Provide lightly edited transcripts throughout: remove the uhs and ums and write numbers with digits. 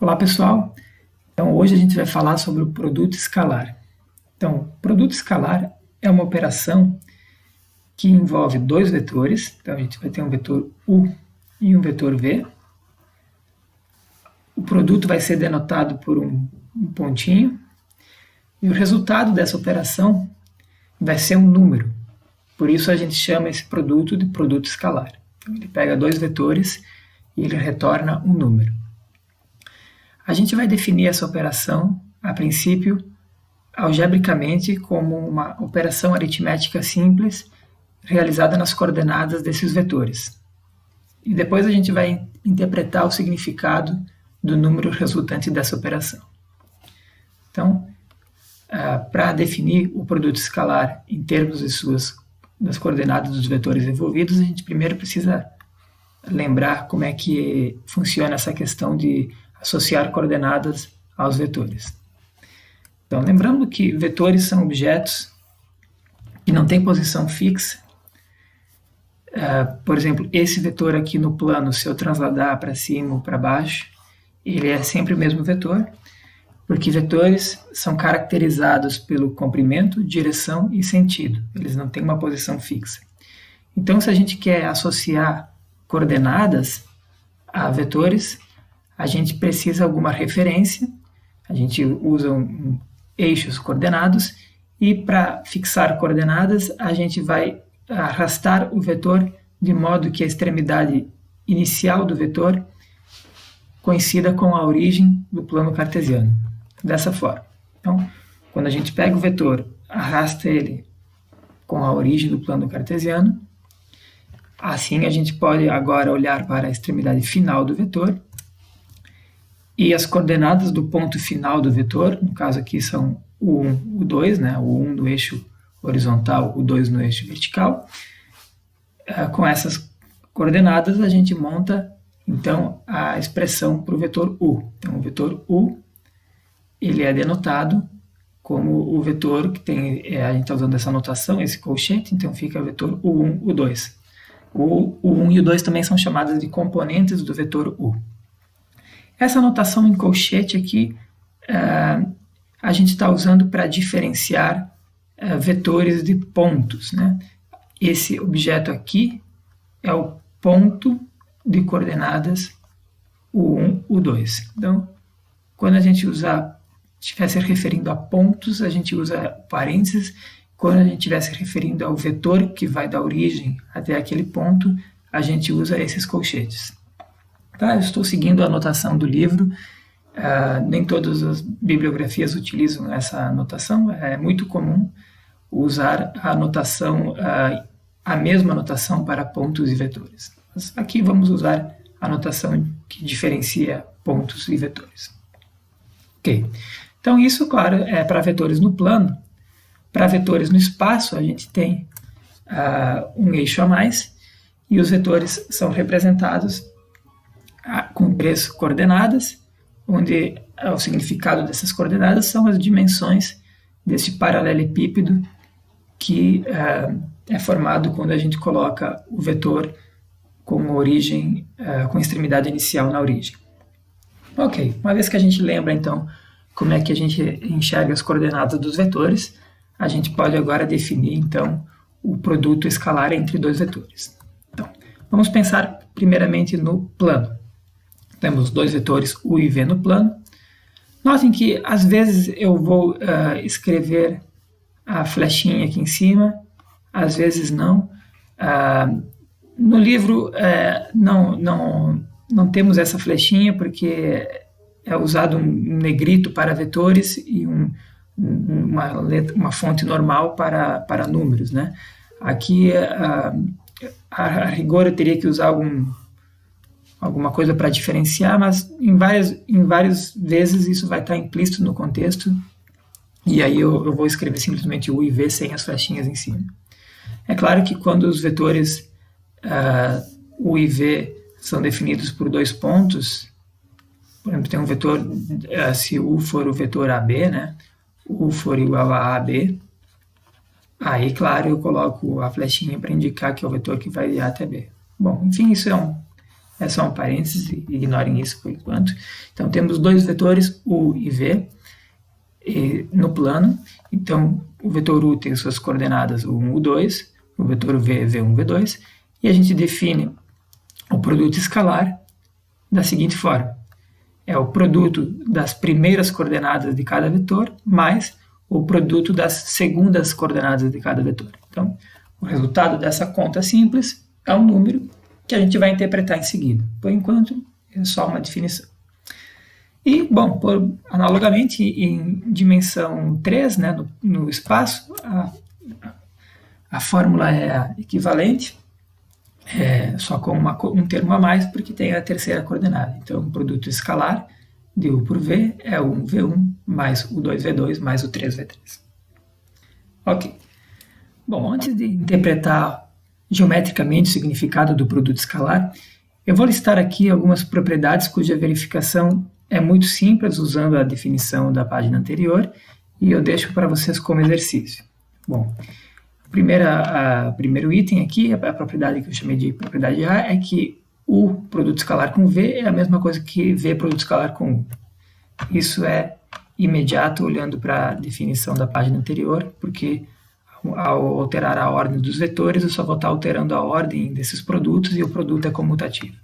Olá pessoal, então hoje a gente vai falar sobre o produto escalar. Então, produto escalar é uma operação que envolve dois vetores, então a gente vai ter um vetor U e um vetor V. O produto vai ser denotado por um pontinho e o resultado dessa operação vai ser um número. Por isso a gente chama esse produto de produto escalar. Então, ele pega dois vetores e ele retorna um número. A gente vai definir essa operação, a princípio, algebricamente como uma operação aritmética simples realizada nas coordenadas desses vetores. E depois a gente vai interpretar o significado do número resultante dessa operação. Então, para definir o produto escalar em termos das coordenadas dos vetores envolvidos, a gente primeiro precisa lembrar como é que funciona essa questão de associar coordenadas aos vetores. Então, lembrando que vetores são objetos que não têm posição fixa. Por exemplo, esse vetor aqui no plano, se eu transladar para cima ou para baixo, ele é sempre o mesmo vetor, porque vetores são caracterizados pelo comprimento, direção e sentido. Eles não têm uma posição fixa. Então, se a gente quer associar coordenadas a vetores, a gente precisa de alguma referência, a gente usa eixos coordenados, e para fixar coordenadas, a gente vai arrastar o vetor de modo que a extremidade inicial do vetor coincida com a origem do plano cartesiano. Dessa forma. Então, quando a gente pega o vetor, arrasta ele com a origem do plano cartesiano, assim a gente pode agora olhar para a extremidade final do vetor, e as coordenadas do ponto final do vetor, no caso aqui são o 1, o 2, né? O 1 no eixo horizontal, o 2 no eixo vertical. Com essas coordenadas a gente monta então a expressão para o vetor U. Então o vetor U ele é denotado como o vetor que tem, a gente está usando essa notação, esse colchete, então fica o vetor U1, U2. O U1 e o 2 também são chamadas de componentes do vetor U. Essa notação em colchete aqui a gente está usando para diferenciar vetores de pontos, né? Esse objeto aqui é o ponto de coordenadas U1, U2. Então, quando a gente estiver se referindo a pontos, a gente usa parênteses. Quando a gente estiver se referindo ao vetor que vai da origem até aquele ponto, a gente usa esses colchetes. Tá? Eu estou seguindo a anotação do livro. Nem todas as bibliografias utilizam essa anotação. É muito comum usar a anotação, a mesma anotação para pontos e vetores. Mas aqui vamos usar a anotação que diferencia pontos e vetores. Ok. Então isso, claro, é para vetores no plano. Para vetores no espaço, a gente tem um eixo a mais, e os vetores são representados com 3 coordenadas, onde o significado dessas coordenadas são as dimensões desse paralelepípedo que é formado quando a gente coloca o vetor com origem, com extremidade inicial na origem. Ok, uma vez que a gente lembra então como é que a gente enxerga as coordenadas dos vetores, a gente pode agora definir então o produto escalar entre dois vetores. Então, vamos pensar primeiramente no plano. Temos dois vetores U e V no plano. Notem que às vezes eu vou escrever a flechinha aqui em cima, às vezes não. No livro não temos essa flechinha porque é usado um negrito para vetores e uma fonte normal para números, né? Aqui, a rigor, eu teria que usar alguma coisa para diferenciar, mas em várias vezes isso vai estar implícito no contexto, e aí eu vou escrever simplesmente U e V sem as flechinhas em cima. É claro que quando os vetores U e V são definidos por 2 pontos, por exemplo, tem um vetor, se U for o vetor AB, né? U for igual a AB, aí, claro, eu coloco a flechinha para indicar que é o vetor que vai de A até B. Bom, enfim, isso é é só um parênteses, ignorem isso por enquanto. Então temos dois vetores, U e V, no plano. Então o vetor U tem suas coordenadas U1, U2, o vetor V, V1, V2, e a gente define o produto escalar da seguinte forma: é o produto das primeiras coordenadas de cada vetor mais o produto das segundas coordenadas de cada vetor. Então, o resultado dessa conta simples é um número que a gente vai interpretar em seguida. Por enquanto, é só uma definição. E, bom, analogamente, em dimensão 3, né, no espaço, a fórmula é equivalente, só com um termo a mais, porque tem a terceira coordenada. Então, o produto escalar de U por V é o 1V1 mais o 2V2 mais o 3V3. Ok. Bom, antes de interpretar geometricamente o significado do produto escalar, eu vou listar aqui algumas propriedades cuja verificação é muito simples usando a definição da página anterior, e eu deixo para vocês como exercício. Bom, primeiro item aqui, a propriedade que eu chamei de propriedade A, é que U produto escalar com V é a mesma coisa que V produto escalar com U. Isso é imediato olhando para a definição da página anterior, porque ao alterar a ordem dos vetores, eu só vou estar alterando a ordem desses produtos e o produto é comutativo.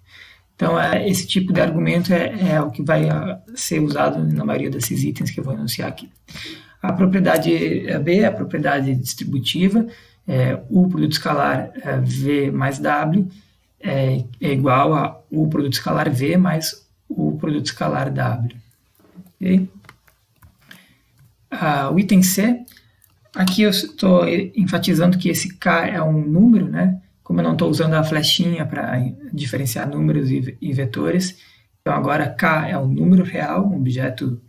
Então, esse tipo de argumento é o que vai ser usado na maioria desses itens que eu vou enunciar aqui. A propriedade B é a propriedade distributiva, U produto escalar V mais W é igual a U produto escalar V mais U produto escalar W. Okay? O item C, aqui eu estou enfatizando que esse K é um número, né? Como eu não estou usando a flechinha para diferenciar números e vetores, então agora K é um número real, um objeto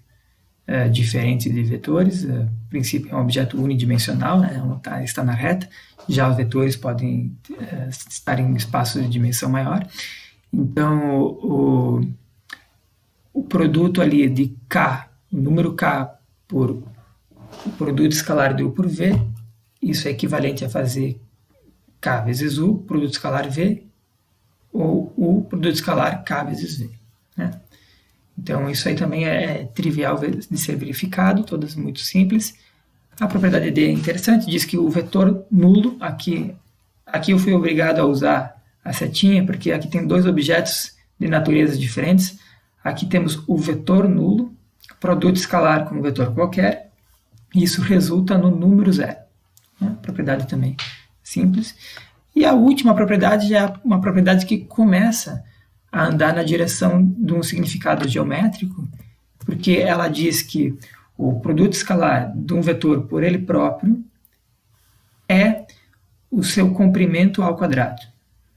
diferente de vetores. A princípio é um objeto unidimensional, né? Está na reta, já os vetores podem estar em espaços de dimensão maior. Então o produto ali de K, o número K por o produto escalar de U por V, isso é equivalente a fazer K vezes U, produto escalar V, ou U, produto escalar K vezes V. Né? Então, isso aí também é trivial de ser verificado, todas muito simples. A propriedade D é interessante, diz que o vetor nulo, aqui eu fui obrigado a usar a setinha, porque aqui tem dois objetos de naturezas diferentes. Aqui temos o vetor nulo, produto escalar com um vetor qualquer, e isso resulta no número zero. Né? Propriedade também simples. E a última propriedade é uma propriedade que começa a andar na direção de um significado geométrico, porque ela diz que o produto escalar de um vetor por ele próprio é o seu comprimento ao quadrado.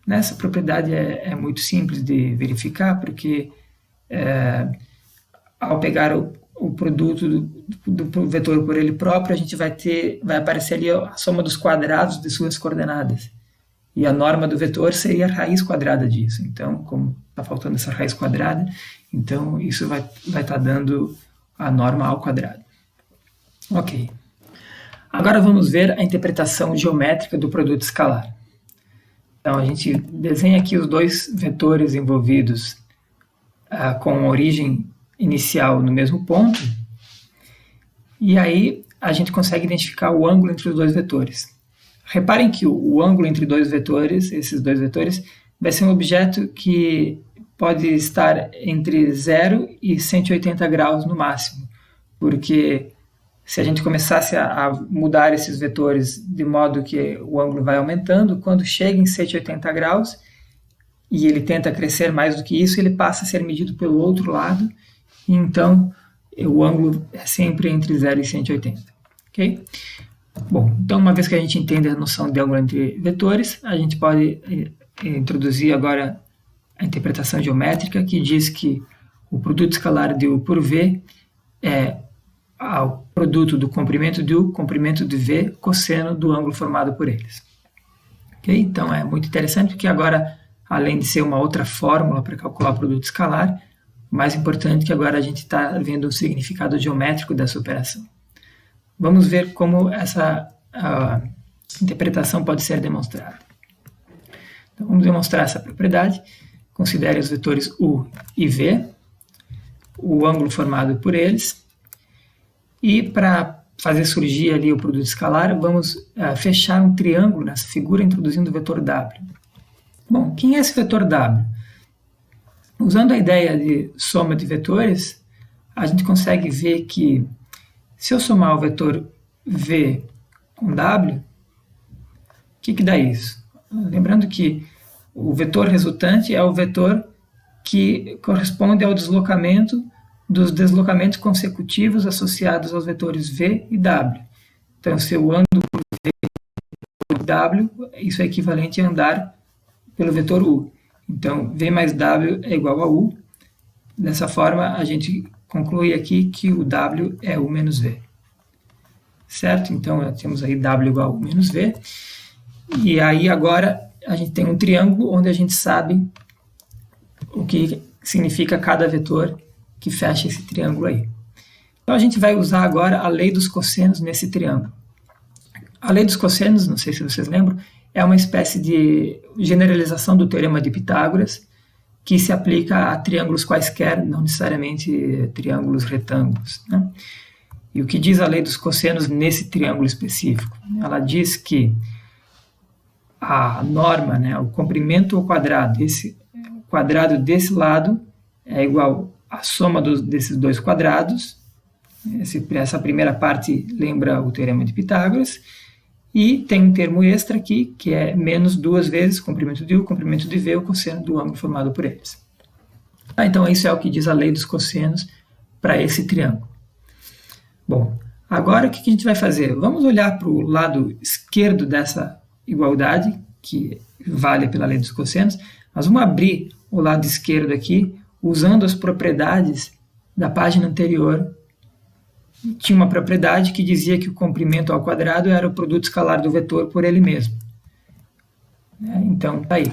Essa propriedade é muito simples de verificar, porque ao pegar o produto do vetor por ele próprio, a gente vai aparecer ali a soma dos quadrados de suas coordenadas. E a norma do vetor seria a raiz quadrada disso. Então, como está faltando essa raiz quadrada, então isso vai estar dando a norma ao quadrado. Ok. Agora vamos ver a interpretação geométrica do produto escalar. Então, a gente desenha aqui os dois vetores envolvidos com origem inicial no mesmo ponto, e aí a gente consegue identificar o ângulo entre os dois vetores. Reparem que o ângulo entre esses dois vetores, vai ser um objeto que pode estar entre 0 e 180 graus no máximo, porque se a gente começasse a mudar esses vetores de modo que o ângulo vai aumentando, quando chega em 180 graus e ele tenta crescer mais do que isso, ele passa a ser medido pelo outro lado, e então o ângulo é sempre entre 0 e 180. Ok? Bom, então uma vez que a gente entende a noção de ângulo entre vetores, a gente pode introduzir agora a interpretação geométrica, que diz que o produto escalar de U por V é o produto do comprimento de U, comprimento de V, cosseno do ângulo formado por eles. Okay? Então é muito interessante, porque agora, além de ser uma outra fórmula para calcular o produto escalar, o mais importante é que agora a gente está vendo o significado geométrico dessa operação. Vamos ver como essa interpretação pode ser demonstrada. Então, vamos demonstrar essa propriedade. considere os vetores u e v, o ângulo formado por eles, e para fazer surgir ali o produto escalar, vamos fechar um triângulo nessa figura introduzindo o vetor w. Bom, quem é esse vetor w? Usando a ideia de soma de vetores, a gente consegue ver que se eu somar o vetor v com w, o que dá isso? Lembrando que o vetor resultante é o vetor que corresponde ao deslocamento dos deslocamentos consecutivos associados aos vetores v e w. Então, se eu ando por v por w, isso é equivalente a andar pelo vetor u. Então, v mais w é igual a u. Dessa forma, a gente conclui aqui que o w é u menos v. Certo? Então, temos aí w igual a u menos v. E aí, agora, a gente tem um triângulo onde a gente sabe o que significa cada vetor que fecha esse triângulo aí. Então, a gente vai usar agora a lei dos cossenos nesse triângulo. A lei dos cossenos, não sei se vocês lembram, é uma espécie de generalização do teorema de Pitágoras que se aplica a triângulos quaisquer, não necessariamente triângulos retângulos, né? E o que diz a lei dos cossenos nesse triângulo específico? Ela diz que a norma, né, o comprimento ao quadrado, o quadrado desse lado é igual à soma desses dois quadrados. Essa primeira parte lembra o teorema de Pitágoras. E tem um termo extra aqui, que é menos duas vezes o comprimento de u, o comprimento de v, o cosseno do ângulo formado por eles. Então, isso é o que diz a lei dos cossenos para esse triângulo. Bom, agora o que a gente vai fazer? Vamos olhar para o lado esquerdo dessa igualdade, que vale pela lei dos cossenos. Nós vamos abrir o lado esquerdo aqui, usando as propriedades da página anterior. Tinha uma propriedade que dizia que o comprimento ao quadrado era o produto escalar do vetor por ele mesmo. Então, tá aí.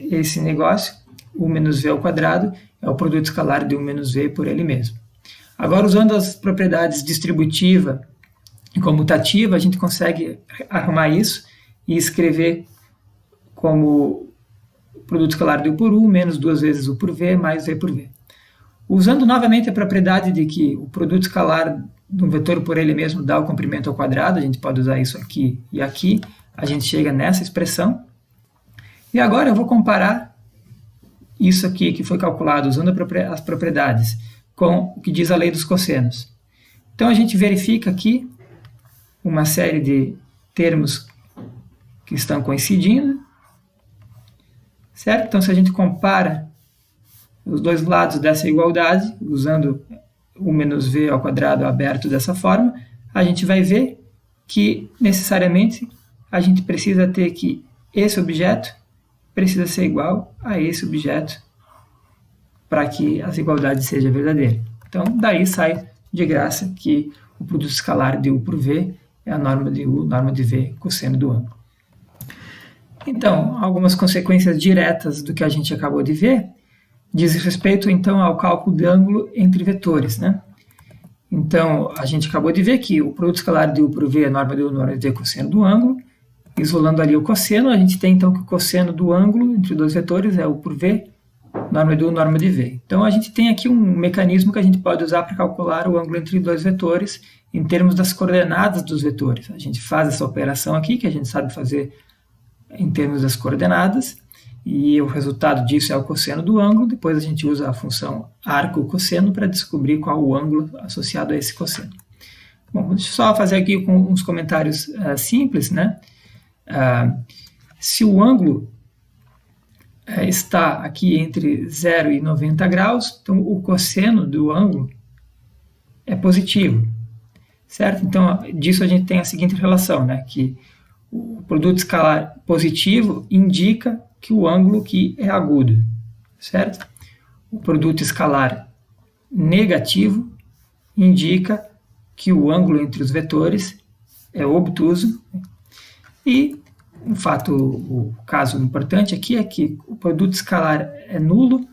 Esse negócio, u menos v ao quadrado, é o produto escalar de u menos v por ele mesmo. Agora, usando as propriedades distributiva e comutativa, a gente consegue arrumar isso e escrever como produto escalar de u por u menos duas vezes u por v mais v por v. Usando novamente a propriedade de que o produto escalar de um vetor por ele mesmo dá o comprimento ao quadrado, a gente pode usar isso aqui e aqui, a gente chega nessa expressão. E agora eu vou comparar isso aqui que foi calculado usando as propriedades com o que diz a lei dos cossenos. Então a gente verifica aqui uma série de termos que estão coincidindo, certo? Então se a gente compara os dois lados dessa igualdade, usando u menos v ao quadrado aberto dessa forma, a gente vai ver que, necessariamente, a gente precisa ter que esse objeto precisa ser igual a esse objeto para que essa igualdade seja verdadeira. Então, daí sai de graça que o produto escalar de u por v é a norma de u, norma de v, cosseno do ângulo. Então, algumas consequências diretas do que a gente acabou de ver diz respeito, então, ao cálculo de ângulo entre vetores, né? Então, a gente acabou de ver que o produto escalar de u por v é a norma de u, norma de v, cosseno do ângulo. Isolando ali o cosseno, a gente tem, então, que o cosseno do ângulo entre dois vetores é u por v, norma de u, norma de v. Então, a gente tem aqui um mecanismo que a gente pode usar para calcular o ângulo entre dois vetores em termos das coordenadas dos vetores. A gente faz essa operação aqui, que a gente sabe fazer em termos das coordenadas, e o resultado disso é o cosseno do ângulo. Depois a gente usa a função arco-cosseno para descobrir qual o ângulo associado a esse cosseno. Bom, deixa eu só fazer aqui com uns comentários simples, né? Se o ângulo está aqui entre 0 e 90 graus, então o cosseno do ângulo é positivo, certo? Então, disso a gente tem a seguinte relação, né? Que o produto escalar positivo indica que o ângulo aqui é agudo, certo? O produto escalar negativo indica que o ângulo entre os vetores é obtuso. E o caso importante aqui é que o produto escalar é nulo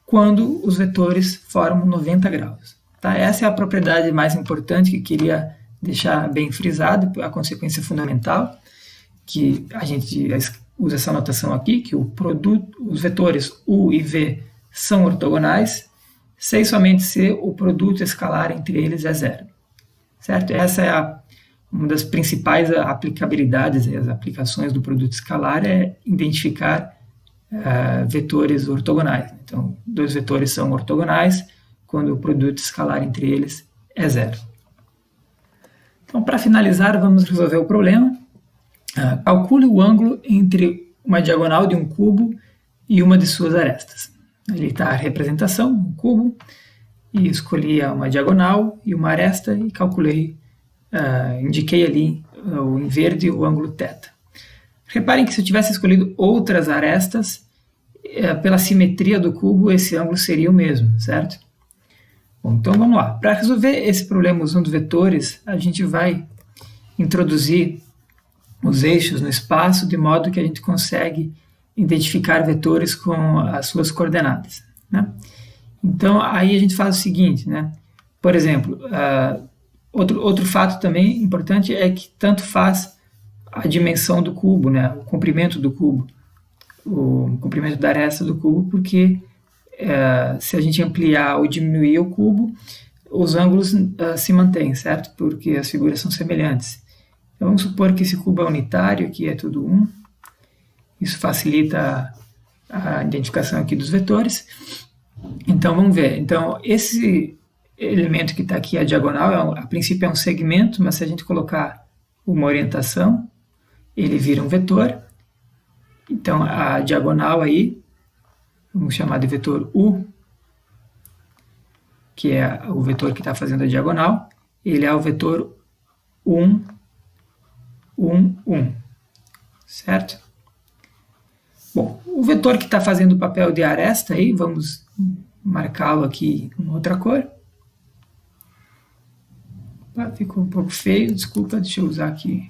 quando os vetores formam 90 graus. Tá? Essa é a propriedade mais importante que eu queria deixar bem frisado, a consequência fundamental, que a gente usa essa notação aqui, que os vetores U e V são ortogonais, se e somente se o produto escalar entre eles é zero. Certo? Essa é uma das principais aplicabilidades, as aplicações do produto escalar é identificar vetores ortogonais. Então, dois vetores são ortogonais quando o produto escalar entre eles é zero. Então, para finalizar, vamos resolver o problema. Calcule o ângulo entre uma diagonal de um cubo e uma de suas arestas. Ali está a representação, um cubo, e escolhi uma diagonal e uma aresta e calculei, indiquei ali em verde o ângulo θ. Reparem que se eu tivesse escolhido outras arestas, pela simetria do cubo, esse ângulo seria o mesmo, certo? Bom, então vamos lá. Para resolver esse problema usando vetores, a gente vai introduzir os eixos no espaço de modo que a gente consegue identificar vetores com as suas coordenadas, né? Então, aí a gente faz o seguinte, né? Por exemplo, outro fato também importante é que tanto faz a dimensão do cubo, né? O comprimento do cubo, o comprimento da aresta do cubo, porque se a gente ampliar ou diminuir o cubo, os ângulos se mantêm, certo? Porque as figuras são semelhantes. Então, vamos supor que esse cubo é unitário, aqui é tudo 1. Isso facilita a identificação aqui dos vetores. Então, vamos ver. Então, esse elemento que está aqui, a diagonal, a princípio é um segmento, mas se a gente colocar uma orientação, ele vira um vetor. Então, a diagonal aí, vamos chamar de vetor U, que é o vetor que está fazendo a diagonal, ele é o vetor 1, 1, 1, certo? Bom, o vetor que está fazendo o papel de aresta aí, vamos marcá-lo aqui com outra cor. Ficou um pouco feio, desculpa, deixa eu usar aqui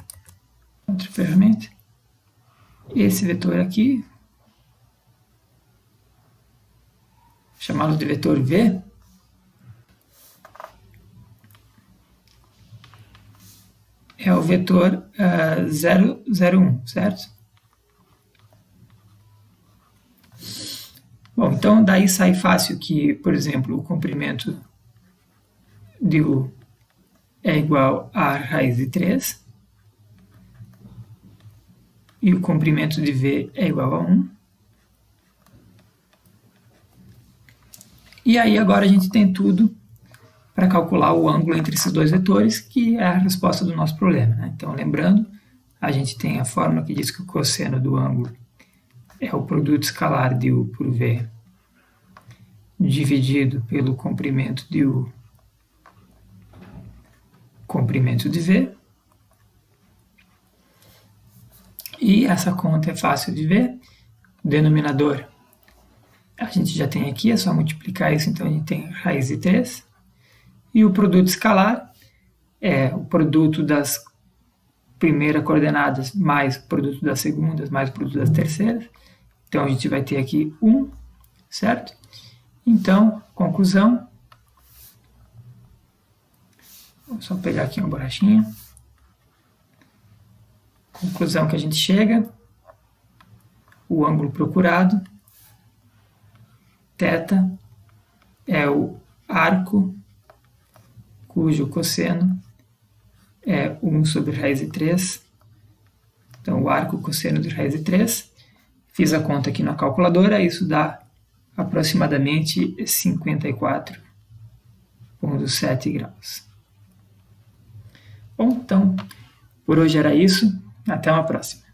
outra ferramenta. Esse vetor aqui, chamá-lo de vetor V, é o vetor 0, 0, 1, certo? Bom, então daí sai fácil que, por exemplo, o comprimento de U é igual a raiz de 3 e o comprimento de V é igual a 1. E aí agora a gente tem tudo para calcular o ângulo entre esses dois vetores, que é a resposta do nosso problema, né? Então, lembrando, a gente tem a fórmula que diz que o cosseno do ângulo é o produto escalar de U por V dividido pelo comprimento de U, comprimento de V. E essa conta é fácil de ver. O denominador a gente já tem aqui, é só multiplicar isso, então a gente tem raiz de 3. E o produto escalar é o produto das primeiras coordenadas mais o produto das segundas mais o produto das terceiras. Então a gente vai ter aqui 1, certo? Então, conclusão. Vou só pegar aqui uma borrachinha. Conclusão que a gente chega. O ângulo procurado, θ, é o arco cujo cosseno é 1 sobre raiz de 3. Então, o arco cosseno de raiz de 3. Fiz a conta aqui na calculadora, isso dá aproximadamente 54,7 graus. Bom, então, por hoje era isso. Até uma próxima.